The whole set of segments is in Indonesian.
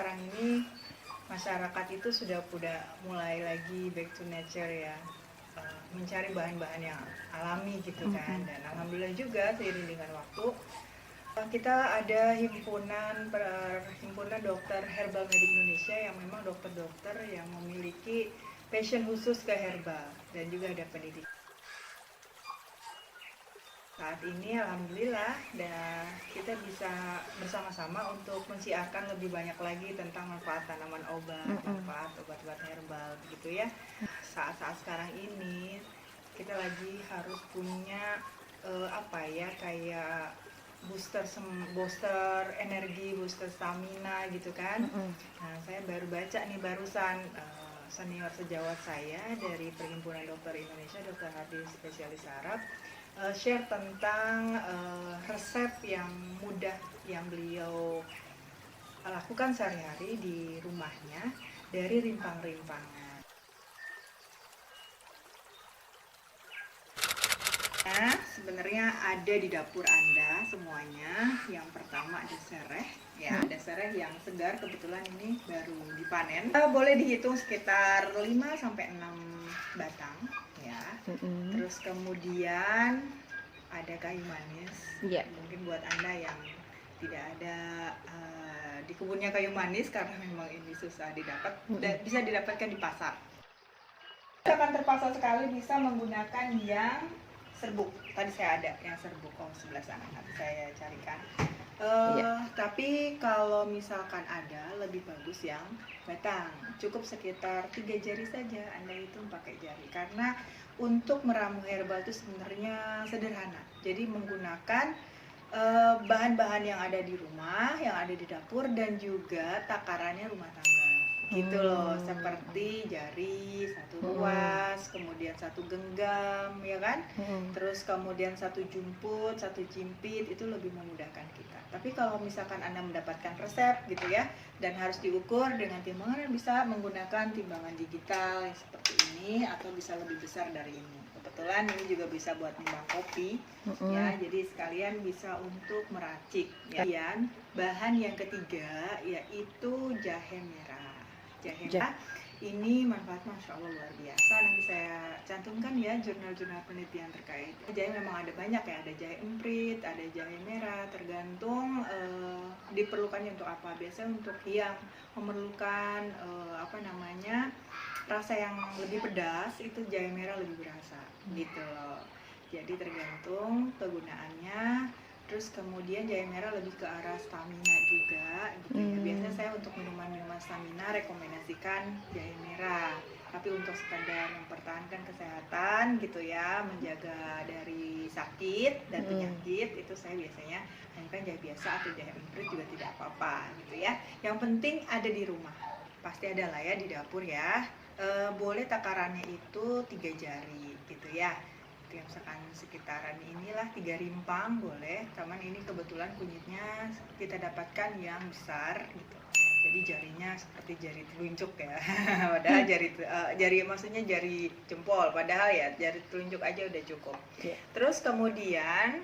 sekarang ini masyarakat itu sudah mulai lagi back to nature ya, mencari bahan-bahan yang alami gitu kan. Dan alhamdulillah juga seiring dengan waktu kita ada himpunan dokter herbal medik Indonesia yang memang dokter-dokter yang memiliki passion khusus ke herbal dan juga ada pendidikan. Saat ini alhamdulillah kita bisa bersama-sama untuk mensiarkan lebih banyak lagi tentang manfaat tanaman obat, manfaat obat-obat herbal begitu ya. Saat-saat sekarang ini kita lagi harus punya kayak booster energi, booster stamina gitu kan. Nah, saya baru baca nih barusan senior sejawat saya dari Perhimpunan Dokter Indonesia, Dr. Hadi spesialis saraf, share tentang resep yang mudah yang beliau lakukan sehari-hari di rumahnya dari rimpang-rimpangnya. Nah, sebenarnya ada di dapur Anda semuanya. Yang pertama ada sereh, ya, ada sereh yang segar, kebetulan ini baru dipanen. Boleh dihitung sekitar 5-6 batang, ya. Terus kemudian ada kayu manis. Mungkin buat Anda yang tidak ada di kebunnya kayu manis karena memang ini susah didapat, bisa didapatkan di pasar. Akan terpaksa sekali bisa menggunakan yang serbuk. Tadi saya ada yang serbuk, sebelah sana nanti saya carikan. Tapi kalau misalkan ada, lebih bagus yang batang. Cukup sekitar 3 jari saja Anda hitung pakai jari, karena untuk meramu herbal itu sebenarnya sederhana. Jadi menggunakan bahan-bahan yang ada di rumah, yang ada di dapur, dan juga takarannya rumah tangga gitu loh, seperti jari 1 ruas, kemudian 1 genggam ya kan, terus kemudian 1 jumput, 1 jimpit, itu lebih memudahkan kita. Tapi kalau misalkan Anda mendapatkan resep gitu ya, dan harus diukur dengan timbangan, bisa menggunakan timbangan digital seperti ini, atau bisa lebih besar dari ini. Kebetulan ini juga bisa buat nimbang kopi, ya, jadi sekalian bisa untuk meracik. Kemudian bahan yang ketiga yaitu jahe merah. Jahe merah ini manfaatnya Masya Allah luar biasa. Nanti saya cantumkan ya jurnal-jurnal penelitian terkait. Jahe memang ada banyak ya, ada jahe emprit, ada jahe merah, tergantung diperlukannya untuk apa. Biasanya untuk yang memerlukan rasa yang lebih pedas, itu jahe merah lebih berasa gitu loh. Jadi tergantung kegunaannya. Terus kemudian jahe merah lebih ke arah stamina juga gitu ya. Biasanya saya untuk minuman-minuman stamina rekomendasikan jahe merah. Tapi untuk sekadar mempertahankan kesehatan gitu ya, menjaga dari sakit dan penyakit, itu saya biasanya menggunakan jahe biasa atau jahe emprit juga tidak apa-apa gitu ya. Yang penting ada di rumah. Pasti ada lah ya di dapur ya. Boleh takarannya itu 3 jari gitu ya. Yang misalkan sekitaran inilah 3 rimpang boleh, cuman ini kebetulan kunyitnya kita dapatkan yang besar gitu, jadi jarinya seperti jari telunjuk ya. Padahal maksudnya jari jempol, padahal ya jari telunjuk aja udah cukup. Terus kemudian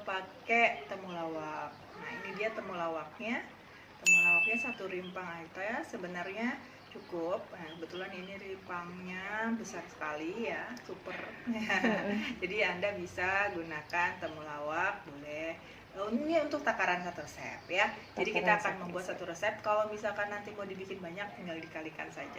pakai temulawak. Nah ini dia temulawaknya 1 rimpang aja sebenarnya cukup. Nah, kebetulan ini rimpangnya besar sekali ya, super. Jadi Anda bisa gunakan temulawak, boleh. Ini untuk takaran 1 resep ya. Jadi kita akan membuat 1 resep. Kalau misalkan nanti mau dibikin banyak, tinggal dikalikan saja.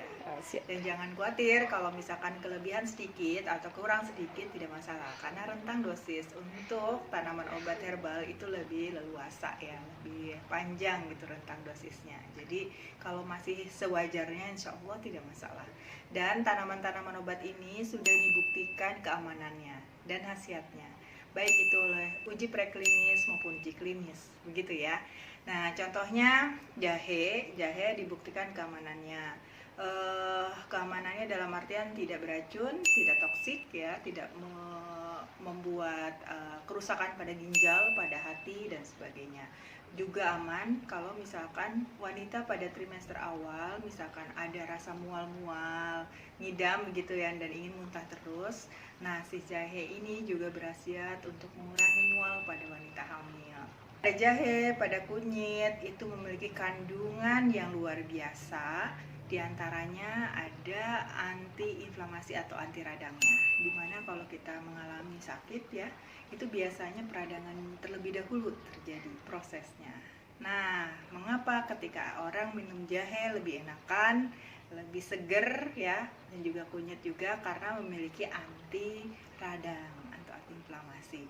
Dan jangan khawatir kalau misalkan kelebihan sedikit atau kurang sedikit, tidak masalah. Karena rentang dosis untuk tanaman obat herbal itu lebih leluasa ya, lebih panjang gitu rentang dosisnya. Jadi kalau masih sewajarnya, insya Allah tidak masalah. Dan tanaman-tanaman obat ini sudah dibuktikan keamanannya dan khasiatnya, baik itu oleh uji preklinis maupun uji klinis, begitu ya. Nah, contohnya jahe dibuktikan keamanannya. Keamanannya dalam artian tidak beracun, tidak toksik ya, tidak membuat kerusakan pada ginjal, pada hati dan sebagainya. Juga aman kalau misalkan wanita pada trimester awal misalkan ada rasa mual-mual, ngidam gitu ya, dan ingin muntah terus. Nah, si jahe ini juga berkhasiat untuk mengurangi mual pada wanita hamil. Pada jahe, pada kunyit itu memiliki kandungan yang luar biasa. Di antaranya ada anti-inflamasi atau anti radangnya. Dimana kalau kita mengalami sakit ya, itu biasanya peradangan terlebih dahulu terjadi prosesnya. Nah, mengapa ketika orang minum jahe lebih enakan, lebih seger ya, dan juga kunyit juga karena memiliki anti radang atau anti inflamasi.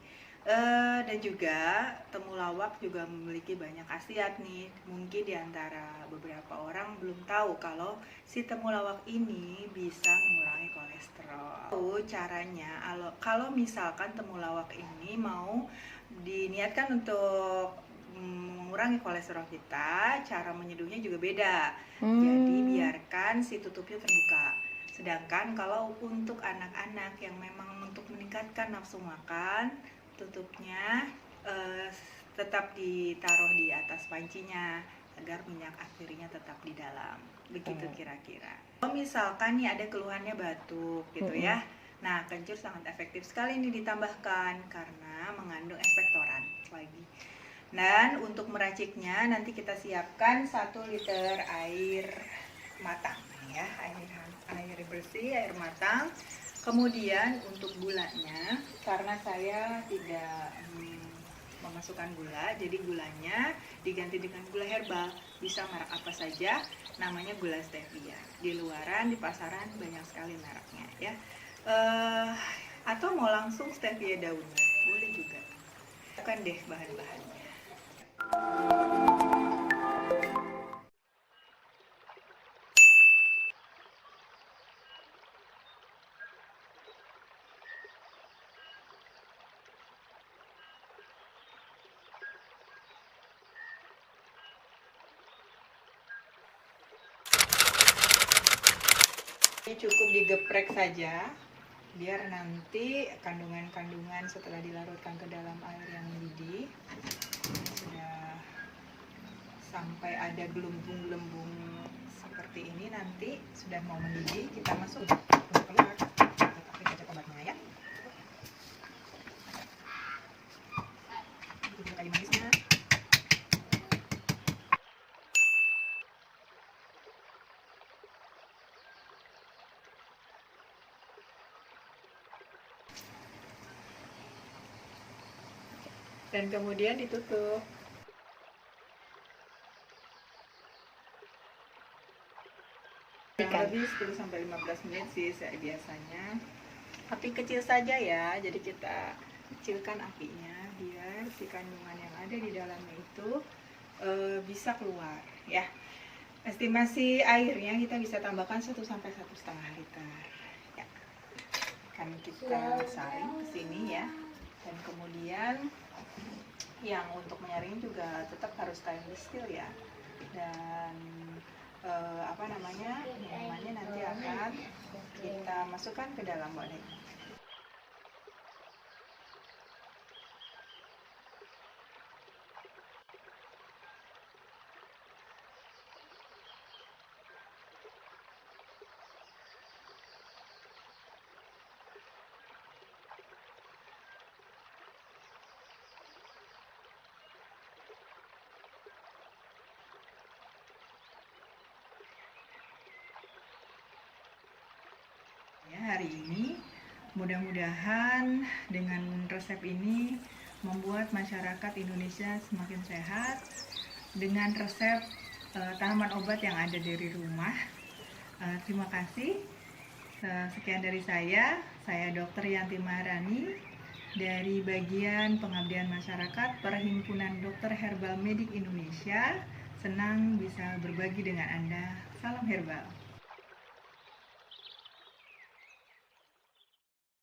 Dan juga temulawak juga memiliki banyak khasiat nih. Mungkin diantara beberapa orang belum tahu kalau si temulawak ini bisa mengurangi kolesterol. Caranya, kalau misalkan temulawak ini mau diniatkan untuk mengurangi kolesterol kita, cara menyeduhnya juga beda. Jadi biarkan si tutupnya terbuka. Sedangkan kalau untuk anak-anak yang memang untuk meningkatkan nafsu makan, tutupnya tetap ditaruh di atas pancinya agar minyak akhirnya tetap di dalam. Begitu kira-kira. Kalau misalkan nih ada keluhannya batuk gitu ya. Nah, kencur sangat efektif sekali nih ditambahkan karena mengandung ekspektoran lagi. Dan untuk meraciknya nanti kita siapkan 1 liter air matang ya, air bersih, air matang. Kemudian untuk gulanya, karena saya tidak memasukkan gula, jadi gulanya diganti dengan gula herbal. Bisa merek apa saja, namanya gula stevia. Di luaran, di pasaran banyak sekali mereknya ya. Atau mau langsung stevia daunnya, boleh juga. Bukan deh bahan-bahannya. Ini cukup digeprek saja biar nanti kandungan-kandungan setelah dilarutkan ke dalam air yang mendidih sudah sampai ada gelembung-gelembung seperti ini, nanti sudah mau mendidih, kita masuk keluar, tetapi baca obatnya ya. Ini kayu manisnya. Dan kemudian ditutup. Lebih 10-15 menit sih biasanya. Api kecil saja ya, jadi kita kecilkan apinya biar si kandungan yang ada di dalamnya itu bisa keluar ya. Estimasi airnya kita bisa tambahkan 1 sampai 1,5 liter ya. Kan kita saring ke sini ya. Dan kemudian yang untuk menyaring juga tetap harus stainless steel ya. Dan minumannya nanti akan kita masukkan ke dalam wadah. Hari ini mudah-mudahan dengan resep ini membuat masyarakat Indonesia semakin sehat dengan resep tanaman obat yang ada dari rumah. Terima kasih. Sekian dari saya Dr. Yanti Maharani dari bagian pengabdian masyarakat Perhimpunan Dokter Herbal Medik Indonesia. Senang bisa berbagi dengan Anda. Salam herbal.